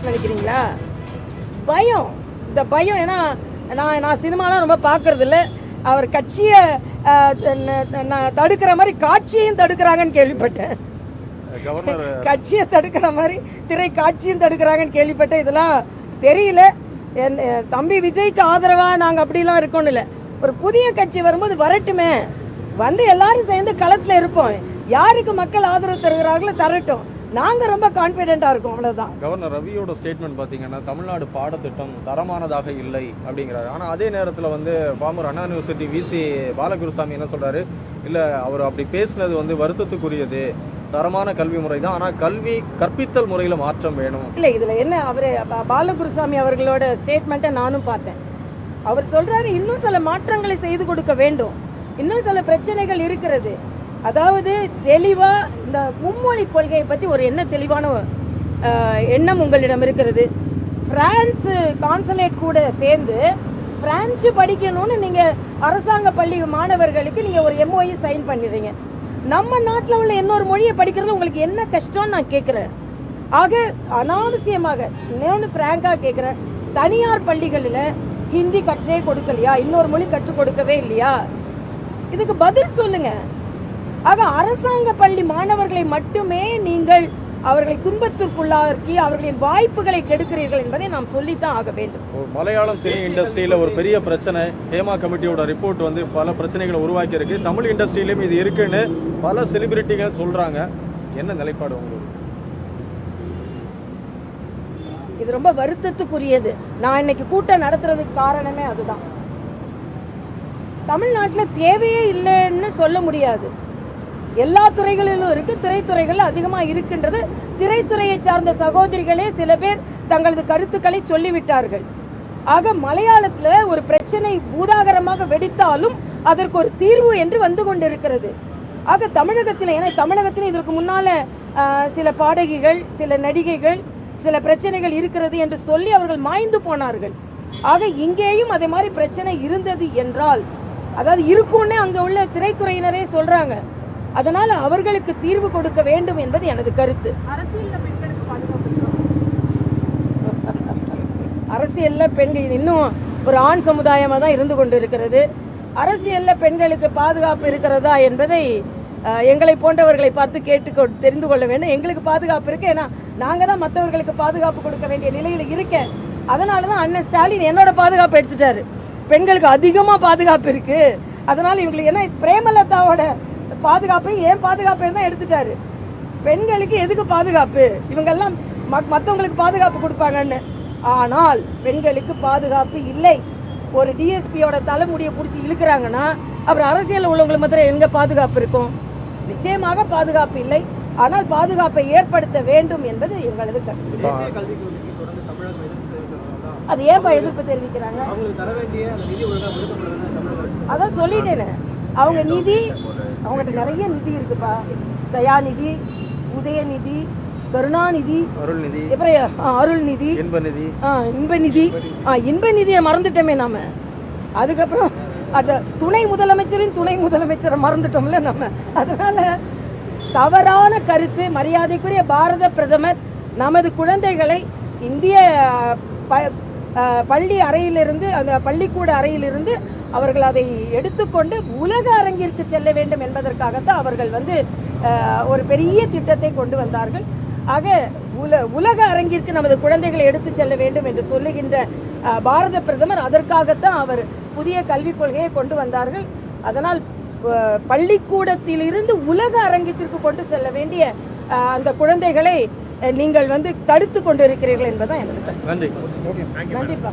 நினைக்கிறீங்களா? பயம், இந்த பயம். ஏன்னா நான் சினிமாலாம் ரொம்ப பார்க்கறது இல்லை. அவர் கட்சியை தடுக்கிற மாதிரி காட்சியையும் தடுக்கிறாங்கன்னு கேள்விப்பட்டேன். கட்சியை தடுக்கிற மாதிரி திரை காட்சியும் தடுக்கிறாங்கன்னு கேள்விப்பட்டேன். இதெல்லாம் தெரியல. என் தம்பி விஜய்க்கு ஆதரவாக நாங்கள் அப்படிலாம் இருக்கோன்னு இல்லை. ஒரு புதிய கட்சி வரும்போது வரட்டுமே, வந்து எல்லாரும் சேர்ந்து களத்தில் இருப்போம். யாருக்கு மக்கள் ஆதரவு தருகிறார்களோ தரட்டும், நாங்கள் ரொம்ப கான்ஃபிடென்ட்டாக இருக்கோம், அவ்வளோதான். கவர்னர் ரவியோட ஸ்டேட்மெண்ட் பார்த்தீங்கன்னா தமிழ்நாடு பாடத்திட்டம் தரமானதாக இல்லை அப்படிங்கிறாரு. ஆனால் அதே நேரத்தில் வந்து பாமர் அண்ணா யூனிவர்சிட்டி விசி பாலகுருசாமி என்ன சொல்கிறாரு, இல்லை அவர் அப்படி பேசினது வந்து வருத்தத்துக்குரியது, தரமான கல்வி முறை தான், ஆனால் கல்வி கற்பித்தல் முறையில் மாற்றம் வேணும். இல்லை, இதில் என்ன, அவர் பாலகுருசாமி அவர்களோட ஸ்டேட்மெண்ட்டை நானும் பார்த்தேன். அவர் சொல்கிறாரு இன்னும் சில மாற்றங்களை செய்து கொடுக்க வேண்டும், இன்னும் சில பிரச்சனைகள் இருக்கிறது. அதாவது தெளிவாக இந்த மும்மொழி கொள்கையை பற்றி ஒரு என்ன தெளிவான எண்ணம் உங்களிடம் இருக்கிறது. பிரான்ஸ் கான்சுலேட் கூட சேர்ந்து பிரான்ஸ் படிக்கணும்னு நீங்கள் அரசாங்க பள்ளி மாணவர்களுக்கு நீங்கள் ஒரு MOU சைன் பண்ணிடுறீங்க. நம்ம நாட்டில் உள்ள இன்னொரு மொழியை படிக்கிறது உங்களுக்கு என்ன கஷ்டம்னு நான் கேட்குறேன். ஆக அனாவசியமாக இன்னொன்று ஃப்ராங்காக கேட்குறேன், தனியார் பள்ளிகளில் ஹிந்தி கற்றே கொடுக்கலையா, இன்னொரு மொழி கற்றுக் கொடுக்கவே இல்லையா? இதுக்கு பதில் சொல்லுங்க. ஆக அரசாங்க பள்ளி மாணவர்களை மட்டுமே நீங்கள் அவர்களை துன்பத்திற்குள்ளாக்கி அவர்களின் வாய்ப்புகளை கெடுக்கிறீர்கள் என்பதை நாம் சொல்லித்தான் ஆக வேண்டும். மலையாளம் சினி இண்டஸ்ட்ரியில் ஒரு பெரிய பிரச்சனை, ஹேமா கமிட்டியோட ரிப்போர்ட் வந்து பல பிரச்சனைகளை உருவாக்கி இருக்கு. தமிழ் இண்டஸ்ட்ரியிலும் இது இருக்குன்னு பல செலிபிரிட்டிகள் சொல்றாங்க. என்ன நிலைப்பாடு உங்களுக்கு? இது ரொம்ப வருத்தத்துக்குரியது. நான் இன்னைக்கு கூட்டம் நடத்துறதுக்கு காரணமே அதுதான். தமிழ்நாட்டில் தேவையே இல்லைன்னு சொல்ல முடியாது. எல்லா துறைகளிலும் இருக்கு, திரைத்துறைகள் அதிகமாக இருக்கின்றது. திரைத்துறையை சார்ந்த சகோதரிகளே சில பேர் தங்களது கருத்துக்களை சொல்லிவிட்டார்கள். ஆக மலையாளத்தில் ஒரு பிரச்சனை பூதாகரமாக வெடித்தாலும் அதற்கு ஒரு தீர்வு என்று வந்து கொண்டிருக்கிறது. ஆக தமிழகத்தில், ஏன்னா தமிழகத்தில் இதற்கு முன்னால சில பாடகிகள், சில நடிகைகள், சில பிரச்சனைகள் இருக்கிறது என்று சொல்லி அவர்கள் மாய்ந்து போனார்கள். ஆக இங்கேயும் அதே மாதிரி பிரச்சனை இருந்தது என்றால், அதாவது இருக்கும்னே அங்கே உள்ள திரைத்துறையினரே சொல்றாங்க. அதனால அவர்களுக்கு தீர்வு கொடுக்க வேண்டும் என்பது எனது கருத்து. அரசியல்ல பெண்கள் இன்னும் ஒரு ஆண் சமுதாயமாக தான் இருந்து கொண்டு இருக்கிறது. அரசியல்ல பெண்களுக்கு பாதுகாப்பு இருக்கிறதா என்பதை எங்களை போன்றவர்களை பார்த்து கேட்டு தெரிந்து கொள்ள வேண்டும். எங்களுக்கு பாதுகாப்பு இருக்கு, ஏன்னா நாங்க தான் மற்றவர்களுக்கு பாதுகாப்பு கொடுக்க வேண்டிய நிலையில் இருக்கேன். அதனாலதான் அண்ணன் ஸ்டாலின் என்னோட பாதுகாப்பு எடுத்துட்டாரு. பெண்களுக்கு அதிகமா பாதுகாப்பு இருக்கு, அதனால இவங்களுக்கு என்ன பிரேமலதாவோட பாதுகாப்பை ஏன் பாதுகாப்பை தான் எடுத்துட்டாரு. பெண்களுக்கு எதுக்கு பாதுகாப்பு, இவங்கெல்லாம் மற்றவங்களுக்கு பாதுகாப்பு கொடுப்பாங்கன்னு. ஆனால் பெண்களுக்கு பாதுகாப்பு இல்லை. ஒரு டிஎஸ்பியோட தலைமுடியை பிடிச்சி இழுக்கிறாங்கன்னா அப்புறம் அரசியல் உள்ளவங்களுக்கு மாத்திரம் எங்க பாதுகாப்பு இருக்கும்? நிச்சயமாக பாதுகாப்பு இல்லை. ஆனால் பாதுகாப்பை ஏற்படுத்த வேண்டும் என்பது எங்களது கருத்து. அது ஏன்பா எதிர்ப்பு தெரிவிக்கிறாங்க? அதான் சொல்லிட்டேனே, அவங்க நிதி, அவங்ககிட்ட நிறைய நிதி இருக்குப்பா. தயாநிதி, உதயநிதி, கருணாநிதி, அருள்நிதி, இன்ப நிதியை மறந்துட்டோமே நாம. அதுக்கப்புறம் அந்த துணை முதலமைச்சரின் துணை முதலமைச்சரை மறந்துட்டோம்ல நம்ம. அதனால தவறான கருத்து. மரியாதைக்குரிய பாரத பிரதமர் நமது குழந்தைகளை இந்திய பள்ளி அறையிலிருந்து, அந்த பள்ளிக்கூட அறையிலிருந்து அவர்கள் அதை எடுத்துக்கொண்டு உலக அரங்கிற்கு செல்ல வேண்டும் என்பதற்காகத்தான் அவர்கள் ஒரு பெரிய திட்டத்தை கொண்டு வந்தார்கள். ஆக உலக அரங்கிற்கு நமது குழந்தைகளை எடுத்து செல்ல வேண்டும் என்று சொல்லுகின்ற பாரத பிரதமர், அதற்காகத்தான் அவர் புதிய கல்விக் கொள்கையை கொண்டு வந்தார்கள். அதனால் பள்ளிக்கூடத்திலிருந்து உலக அரங்கத்திற்கு கொண்டு செல்ல வேண்டிய அந்த குழந்தைகளை நீங்கள் தடுத்து கொண்டிருக்கிறீர்கள் என்பதுதான் எனக்கு. நன்றி. நன்றிப்பா.